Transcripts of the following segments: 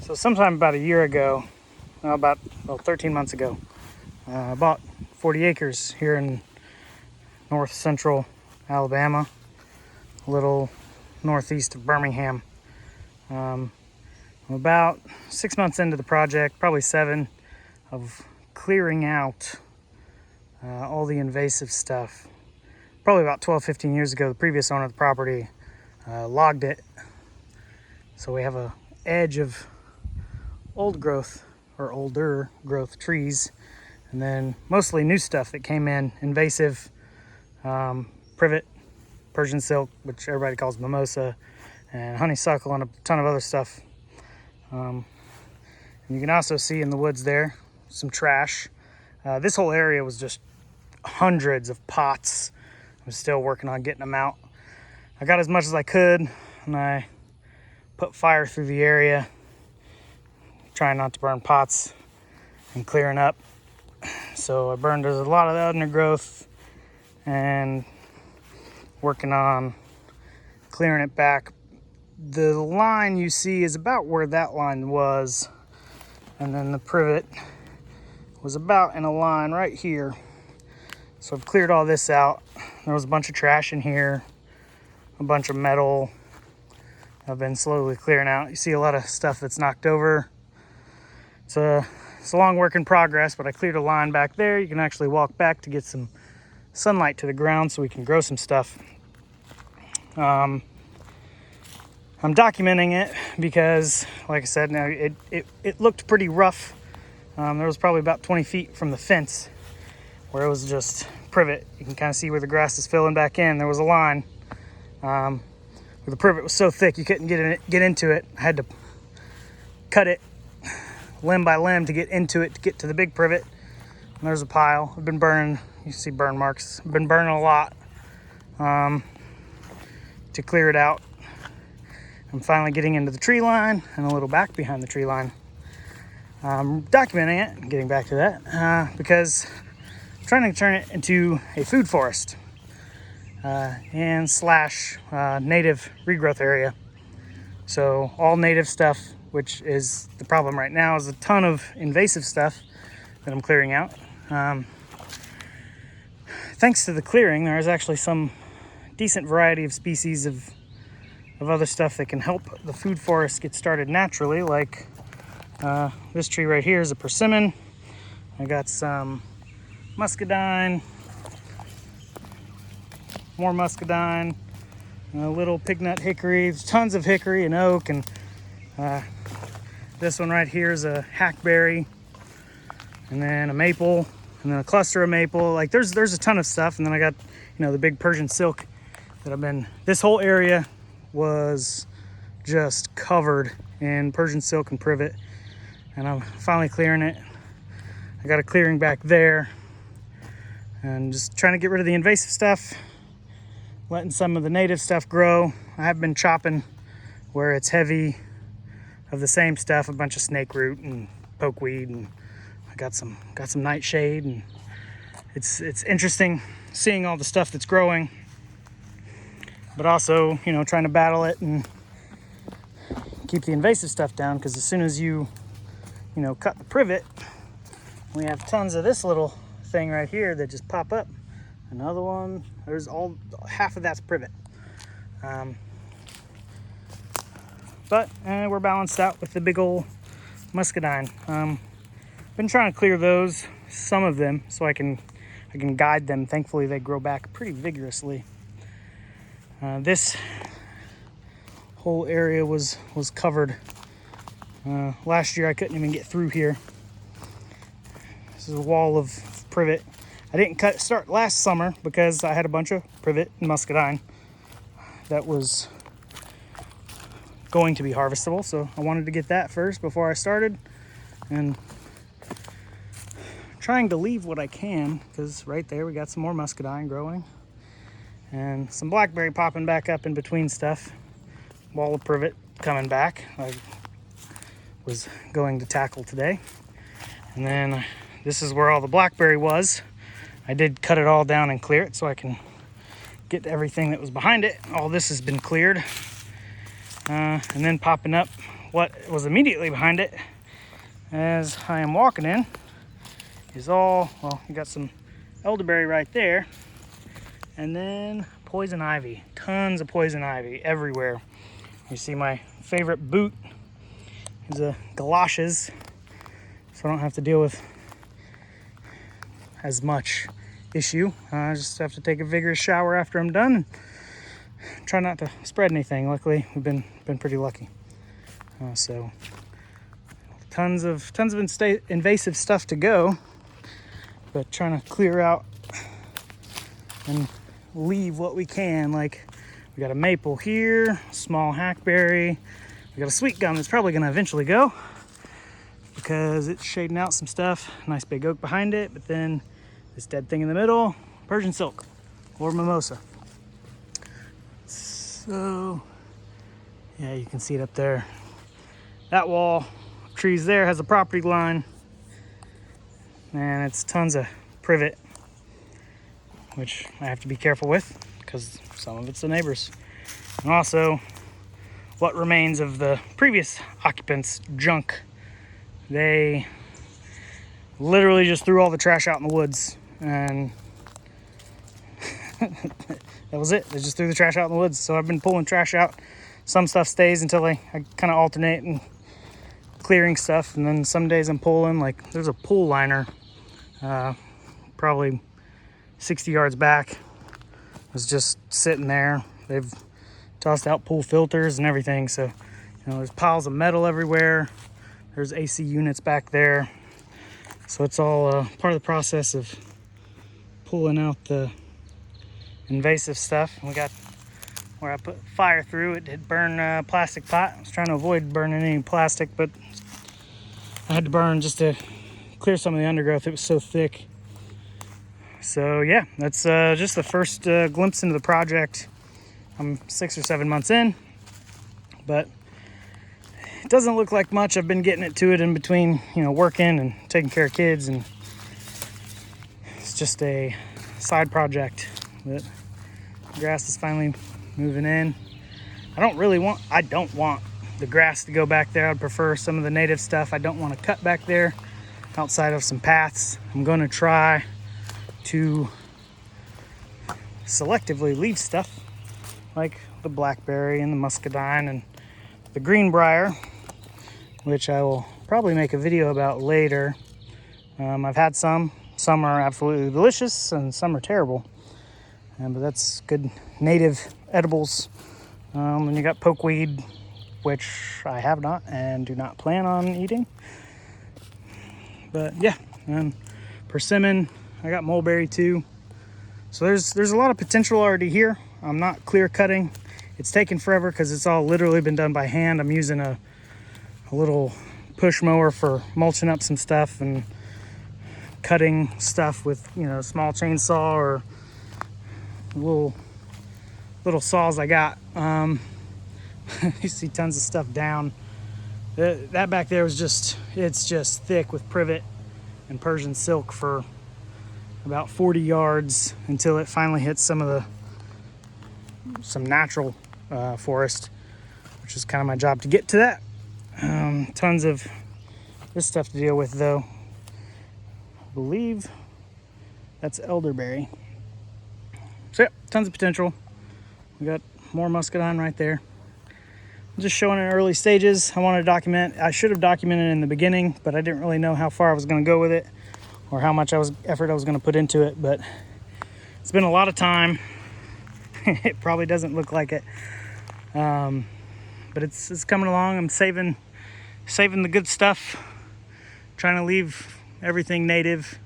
So sometime about a year ago, about 13 months ago, I bought 40 acres here in north central Alabama, a little northeast of Birmingham. I'm about 6 months into the project, probably 7, of clearing out all the invasive stuff. Probably about 12-15 years ago, the previous owner of the property logged it. So we have a edge of old growth or older growth trees, and then mostly new stuff that came in: invasive, privet, Persian silk, which everybody calls mimosa, and honeysuckle, and a ton of other stuff. And you can also see in the woods there some trash. This whole area was just hundreds of pots. I'm still working on getting them out. I got as much as I could, and I put fire through the area, trying not to burn pots and clearing up. So I burned a lot of the undergrowth and working on clearing it back. The line you see is about where that line was, and then the privet was about in a line right here. So I've cleared all this out. There was a bunch of trash in here, a bunch of metal. I've been slowly clearing out. You see a lot of stuff that's knocked over. It's a long work in progress, but I cleared a line back there. You can actually walk back to get some sunlight to the ground so we can grow some stuff. I'm documenting it because, like I said, now it looked pretty rough. There was probably about 20 feet from the fence where it was just privet. You can kind of see where the grass is filling back in. There was a line where the privet was so thick you couldn't get into it. I had to cut it limb by limb to get into it, to get to the big privet. And there's a pile. I've been burning. You see burn marks. I've been burning a lot to clear it out. I'm finally getting into the tree line and a little back behind the tree line. I'm documenting it and getting back to that because I'm trying to turn it into a food forest and slash native regrowth area. So all native stuff, which is the problem right now, is a ton of invasive stuff that I'm clearing out. Thanks to the clearing, there is actually some decent variety of species of other stuff that can help the food forest get started naturally, like this tree right here is a persimmon. I got some muscadine, more muscadine, a little pignut hickory. There's tons of hickory and oak, and this one right here is a hackberry, and then a maple, and then a cluster of maple. Like there's a ton of stuff, and then I got the big Persian silk that this whole area was just covered in Persian silk and privet, and I'm finally clearing it. I got a clearing back there and just trying to get rid of the invasive stuff, letting some of the native stuff grow. I have been chopping where it's heavy of the same stuff, a bunch of snake root and pokeweed, and I got some nightshade, and it's interesting seeing all the stuff that's growing, but also trying to battle it and keep the invasive stuff down, because as soon as you cut the privet, we have tons of this little thing right here that just pop up. Another one. There's half of that's privet. But we're balanced out with the big old muscadine. Been trying to clear those, some of them, so I can guide them. Thankfully, they grow back pretty vigorously. This whole area was covered. Last year I couldn't even get through here. This is a wall of privet. I didn't start last summer because I had a bunch of privet and muscadine that was going to be harvestable, so I wanted to get that first before I started, and trying to leave what I can, because right there we got some more muscadine growing and some blackberry popping back up in between stuff. Wall of privet coming back I was going to tackle today. And then this is where all the blackberry was. I did cut it all down and clear it so I can get everything that was behind it. All this has been cleared. And then popping up what was immediately behind it, as I am walking in, is all, well, you got some elderberry right there, and then poison ivy. Tons of poison ivy everywhere. You see my favorite boot is a galoshes, so I don't have to deal with as much issue. I just have to take a vigorous shower after I'm done and try not to spread anything. Luckily, we've been pretty lucky. So tons of invasive stuff to go, but trying to clear out and leave what we can. Like, we got a maple here, small hackberry. We got a sweet gum that's probably gonna eventually go because it's shading out some stuff. Nice big oak behind it, but then this dead thing in the middle, Persian silk or mimosa. So yeah, you can see it up there. That wall of trees there has a property line, and it's tons of privet, which I have to be careful with because some of it's the neighbors. And also what remains of the previous occupants' junk. They literally just threw all the trash out in the woods, and that was it. They just threw the trash out in the woods. So I've been pulling trash out. Some stuff stays until I kind of alternate and clearing stuff, and then some days I'm pulling. Like, there's a pool liner probably 60 yards back. It was just sitting there. They've tossed out pool filters and everything, so you know, there's piles of metal everywhere. There's AC units back there, so it's all part of the process of pulling out the invasive stuff. We got where I put fire through it, did burn a plastic pot. I was trying to avoid burning any plastic, but I had to burn just to clear some of the undergrowth. It was so thick. So yeah, that's just the first glimpse into the project. I'm 6 or 7 months in, but it doesn't look like much. I've been getting it to it in between, you know, working and taking care of kids, and it's just a side project. But grass is finally moving in. I don't want the grass to go back there. I'd prefer some of the native stuff. I don't want to cut back there outside of some paths. I'm going to try to selectively leave stuff like the blackberry and the muscadine and the greenbrier, which I will probably make a video about later. I've had some are absolutely delicious and some are terrible, but that's good native edibles. And you got pokeweed, which I have not and do not plan on eating. But yeah, and persimmon, I got mulberry too. So there's a lot of potential already here. I'm not clear cutting. It's taken forever because it's all literally been done by hand. I'm using a little push mower for mulching up some stuff and cutting stuff with, you know, a small chainsaw or little saws I got. You see tons of stuff down. That back there was it's just thick with privet and Persian silk for about 40 yards until it finally hits some natural forest, which is kind of my job to get to that. Tons of this stuff to deal with though. I believe that's elderberry. So yeah, tons of potential. We got more muscadine right there. I'm just showing in early stages. I want to document. I should have documented in the beginning, but I didn't really know how far I was going to go with it or how much effort I was going to put into it. But it's been a lot of time. It probably doesn't look like it, but it's coming along. I'm saving the good stuff, trying to leave everything native.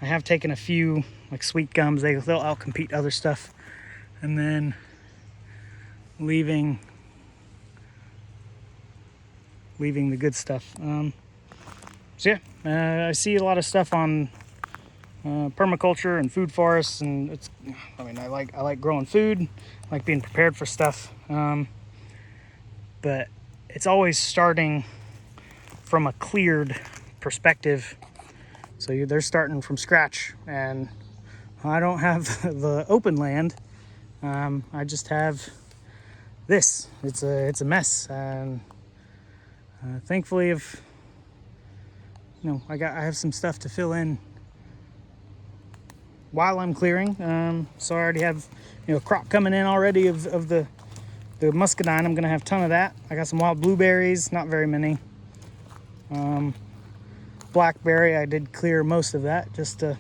I have taken a few like sweet gums. They'll outcompete other stuff, and then leaving the good stuff. So yeah, I see a lot of stuff on permaculture and food forests, and I like growing food, I like being prepared for stuff, but it's always starting from a cleared perspective. So they're starting from scratch, and I don't have the open land. I just have this. It's a mess, and Thankfully, if I have some stuff to fill in while I'm clearing. So I already have crop coming in already of the muscadine. I'm gonna have a ton of that. I got some wild blueberries, not very many. Blackberry, I did clear most of that just to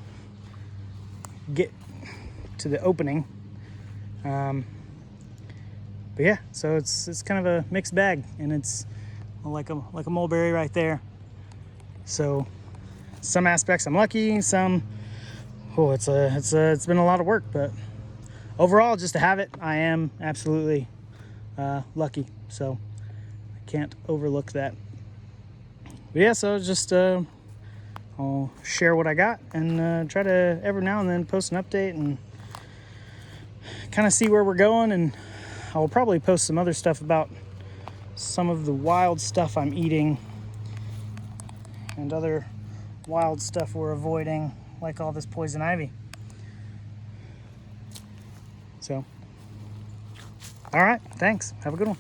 get to the opening. But yeah, so it's kind of a mixed bag, and it's like a mulberry right there. So some aspects I'm lucky, some it's been a lot of work, but overall, just to have it, I am absolutely lucky. So I can't overlook that. But yeah, so just I'll share what I got and try to every now and then post an update and kind of see where we're going. And I will probably post some other stuff about some of the wild stuff I'm eating and other wild stuff we're avoiding, like all this poison ivy. So, all right, thanks. Have a good one.